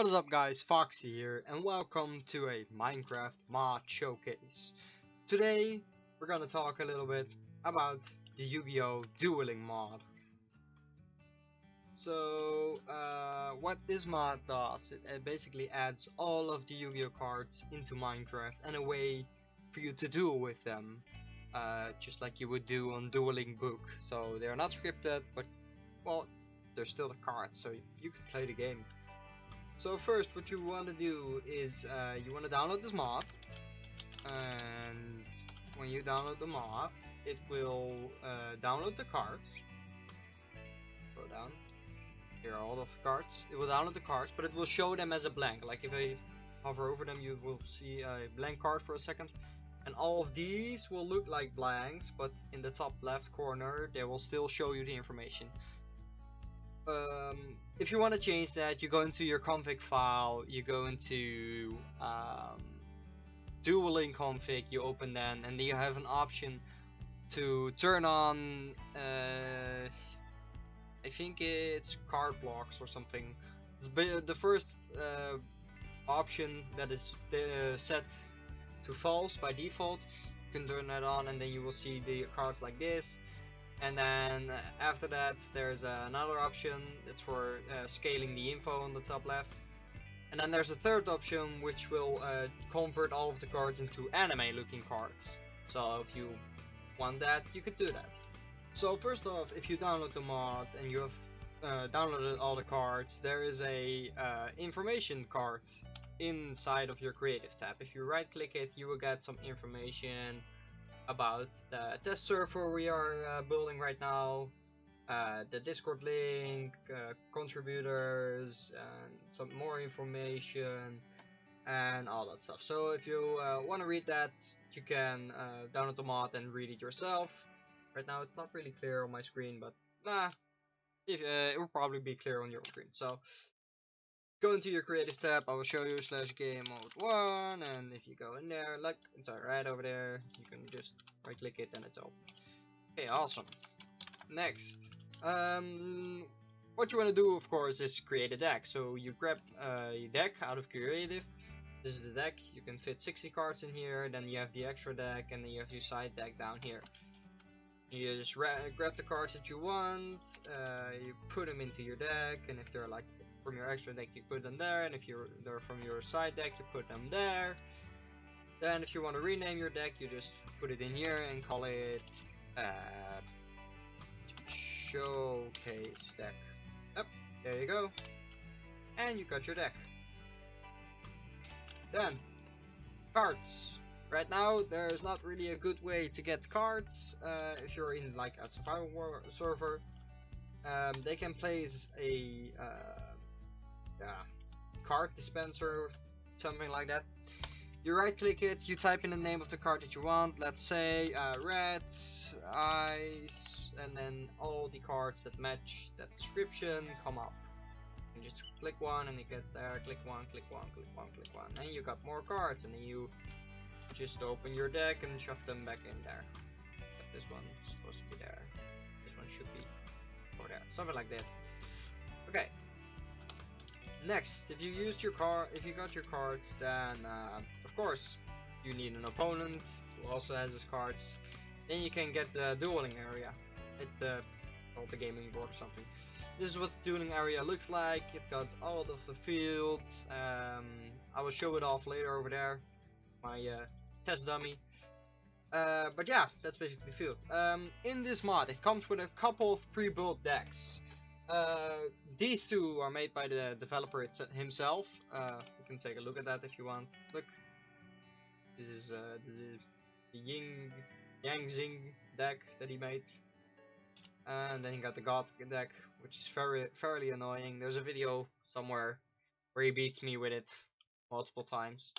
What is up guys, Foxi here, and welcome to a Minecraft mod showcase. Today, we're gonna talk a little bit about the Yu-Gi-Oh! Dueling mod. So, what this mod does, it basically adds all of the Yu-Gi-Oh! Cards into Minecraft and a way for you to duel with them. Just like you would do on Dueling Book. So, they're not scripted, but, well, they're still the cards, so you can play the game. So first, what you want to do is you want to download this mod, and when you download the mod, it will download the cards. Go down. Here are all of the cards. It will download the cards, but it will show them as a blank. Like if I hover over them, you will see a blank card for a second, and all of these will look like blanks, but in the top left corner, they will still show you the information. If you want to change that, you go into your config file, you go into dueling config, you open that, and then you have an option to turn on I think it's card blocks or something. It's the first option that is set to false by default. You can turn that on, and then you will see the cards like this. And then after that, there's another option that's for scaling the info on the top left. And then there's a third option which will convert all of the cards into anime looking cards. So if you want that, you could do that. So first off, if you download the mod and you have downloaded all the cards, there is a information card inside of your creative tab. If you right click it, you will get some information about the test server we are building right now, the Discord link, contributors, and some more information, and all that stuff. So if you want to read that, you can download the mod and read it yourself. Right now it's not really clear on my screen, but it will probably be clear on your screen. So go into your creative tab, I will show you /game mode 1, and if you go in there, look, it's right over there, you can just right click it and it's open. Okay, awesome. Next, what you want to do, of course, is create a deck. So you grab a deck out of creative. This is the deck, you can fit 60 cards in here, then you have the extra deck, and then you have your side deck down here. You just grab the cards that you want, you put them into your deck, and if they're like from your extra deck, you put them there, and if they're from your side deck, you put them there. Then if you want to rename your deck, you just put it in here and call it showcase deck. Yep, there you go, and you got your deck. Then cards. Right now there is not really a good way to get cards if you're in like a survival war server. They can place a card dispenser, something like that. You right click it, you type in the name of the card that you want, let's say red, ice, and then all the cards that match that description come up. You just click one and it gets there, click one, click one, click one, click one, and you got more cards, and then you just open your deck and shove them back in there. But this one's supposed to be there, this one should be over there, something like that. Okay. Next, if you used your if you got your cards, then of course you need an opponent who also has his cards. Then you can get the dueling area. It's called the gaming board or something. This is what the dueling area looks like. It got all of the fields. I will show it off later over there, my test dummy. But yeah, that's basically the field. In this mod, it comes with a couple of pre-built decks. These two are made by the developer himself. You can take a look at that if you want. Look, this is the Yang Zing deck that he made, and then he got the God deck, which is fairly annoying. There's a video somewhere where he beats me with it multiple times.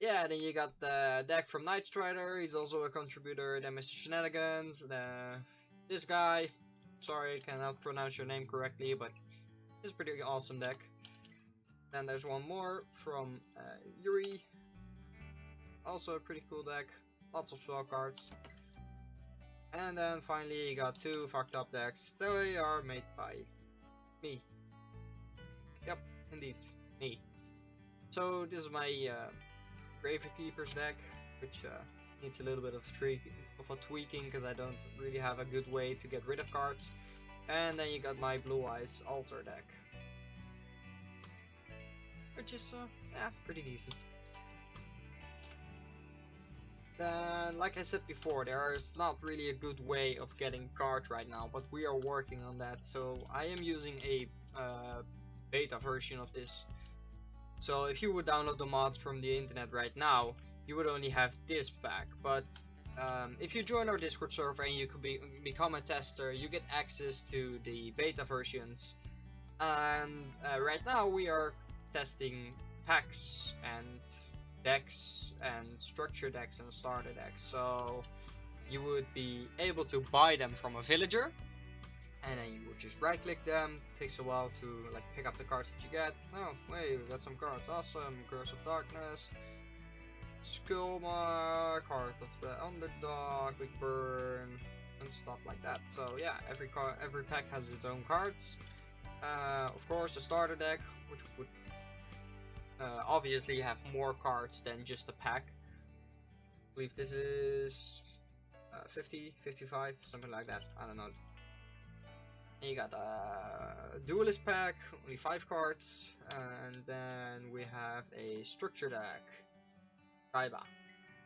Yeah, then you got the deck from Night Strider. He's also a contributor. Then Mr. Shenanigans. This guy. Sorry, I cannot pronounce your name correctly, but it's a pretty awesome deck. Then there's one more from Yuri. Also a pretty cool deck. Lots of spell cards. And then finally you got two fucked up decks. They are made by me. Yep, indeed, me. So this is my Gravekeeper's deck, which needs a little bit of tweaking because I don't really have a good way to get rid of cards. And then you got my Blue Eyes Altar deck, which is yeah, pretty decent. Then, like I said before, there is not really a good way of getting cards right now, but we are working on that. So I am using a beta version of this. So if you would download the mods from the internet right now, you would only have this pack. But if you join our Discord server and you could become a tester, you get access to the beta versions. And right now we are testing packs and decks and structure decks and starter decks. So you would be able to buy them from a villager, and then you would just right click them. It takes a while to like pick up the cards that you get. Oh wait, we got some cards, awesome. Curse of Darkness, Skullmark, Heart of the Underdog, Big Burn, and stuff like that. So yeah, every pack has its own cards. Of course, a starter deck, which would obviously have more cards than just a pack. I believe this is 50, 55, something like that. I don't know. And you got a duelist pack, only 5 cards, and then we have a structure deck. Kaiba.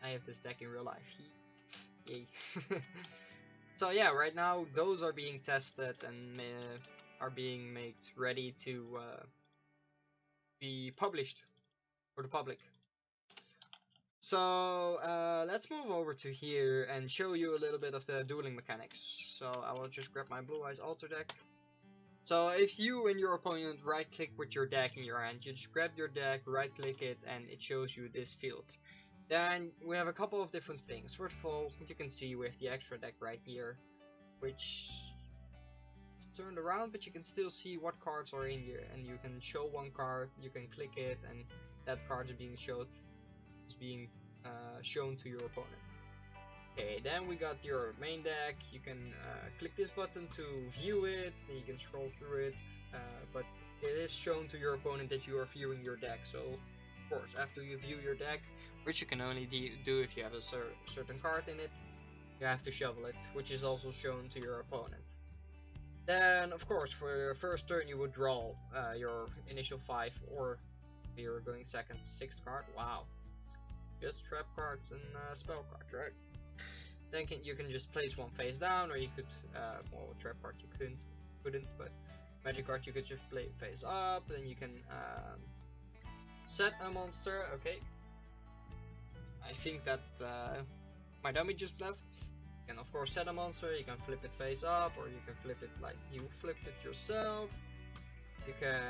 I have this deck in real life. Yay. So yeah, right now those are being tested and are being made ready to be published for the public. So let's move over to here and show you a little bit of the dueling mechanics. So I will just grab my Blue Eyes Altar deck. So if you and your opponent right click with your deck in your hand, you just grab your deck, right click it, and it shows you this field. Then we have a couple of different things. First of all, you can see we have the extra deck right here, which is turned around, but you can still see what cards are in here, and you can show one card, you can click it, and that card is being shown to your opponent. Okay, then we got your main deck. You can click this button to view it, and you can scroll through it, but it is shown to your opponent that you are viewing your deck. So of course, after you view your deck, which you can only do if you have a certain card in it, you have to shuffle it, which is also shown to your opponent. Then of course, for your first turn you would draw your initial 5, or if you're going second, 6th card. Wow, just trap cards and spell cards, right? Then you can just place one face down, or you could, well, trap card you couldn't, but magic card you could just play face up. Then you can set a monster. Okay, I think that my dummy just left. You can of course set a monster. You can flip it face up, or you can flip it like you flipped it yourself. You can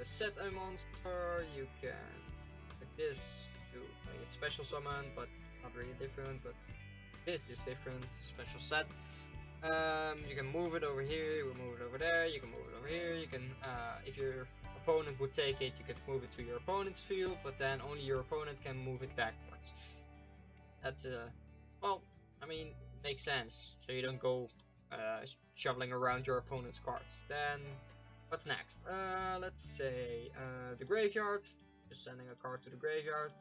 set a monster. You can like this to make it special summon, but it's not really different, but this is different, special set. You can move it over here, you can move it over there, you can move it over here, you can, if your opponent would take it, you could move it to your opponent's field, but then only your opponent can move it backwards. That's, well, I mean, makes sense, so you don't go shoveling around your opponent's cards. Then, what's next? Let's say, the graveyard, just sending a card to the graveyard.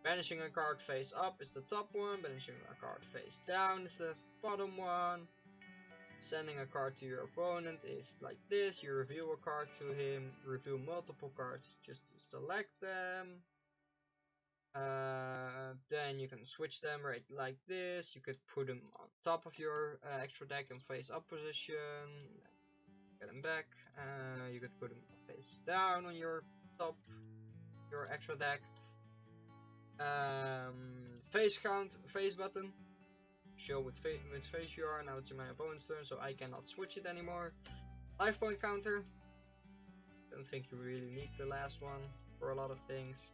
Banishing a card face up is the top one, banishing a card face down is the bottom one. Sending a card to your opponent is like this. You reveal a card to him, reveal multiple cards just to select them. Then you can switch them right like this. You could put them on top of your extra deck in face up position. Get them back. You could put them face down on your top, your extra deck. Face button, show which face you are. Now it's in my opponent's turn, so I cannot switch it anymore. Life point counter, don't think you really need the last one for a lot of things.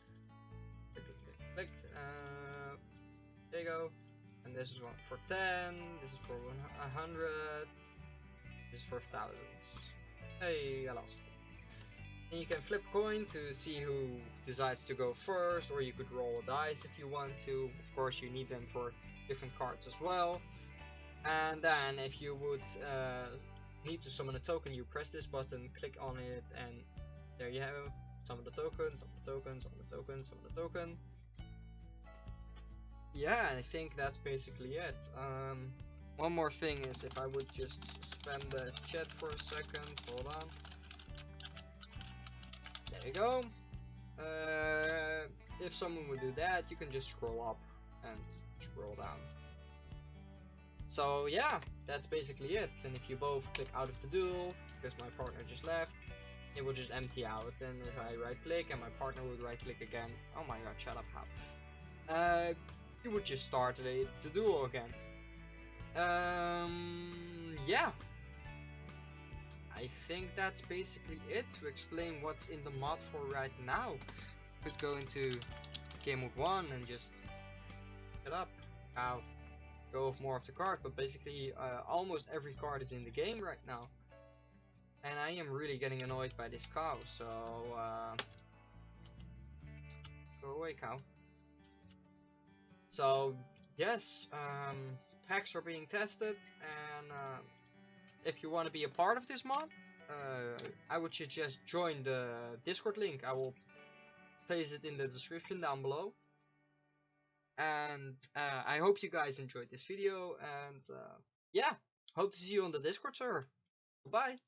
Click, there you go. And this is one for 10, this is for 100, this is for thousands. Hey, I lost. And you can flip a coin to see who decides to go first, or you could roll a dice if you want to. Of course, you need them for different cards as well. And then if you would need to summon a token, you press this button, click on it, and there you have it. Summon the token, summon the token, summon the token, summon the token. Yeah, I think that's basically it. One more thing is if I would just suspend the chat for a second, hold on. There you go. If someone would do that, you can just scroll up and scroll down. So yeah, that's basically it. And if you both click out of the duel, because my partner just left, it will just empty out. And if I right click and my partner would right click again, oh my god, shut up, how? You would just start the duel again. Yeah, I think that's basically it to explain what's in the mod for right now. Could go into game mode 1 and just set up how go with more of the card, but basically almost every card is in the game right now, and I am really getting annoyed by this cow, so go away, cow. So yes, packs are being tested, and if you want to be a part of this mod, I would suggest join the Discord link. I will place it in the description down below. And I hope you guys enjoyed this video, and yeah, hope to see you on the Discord server. Bye.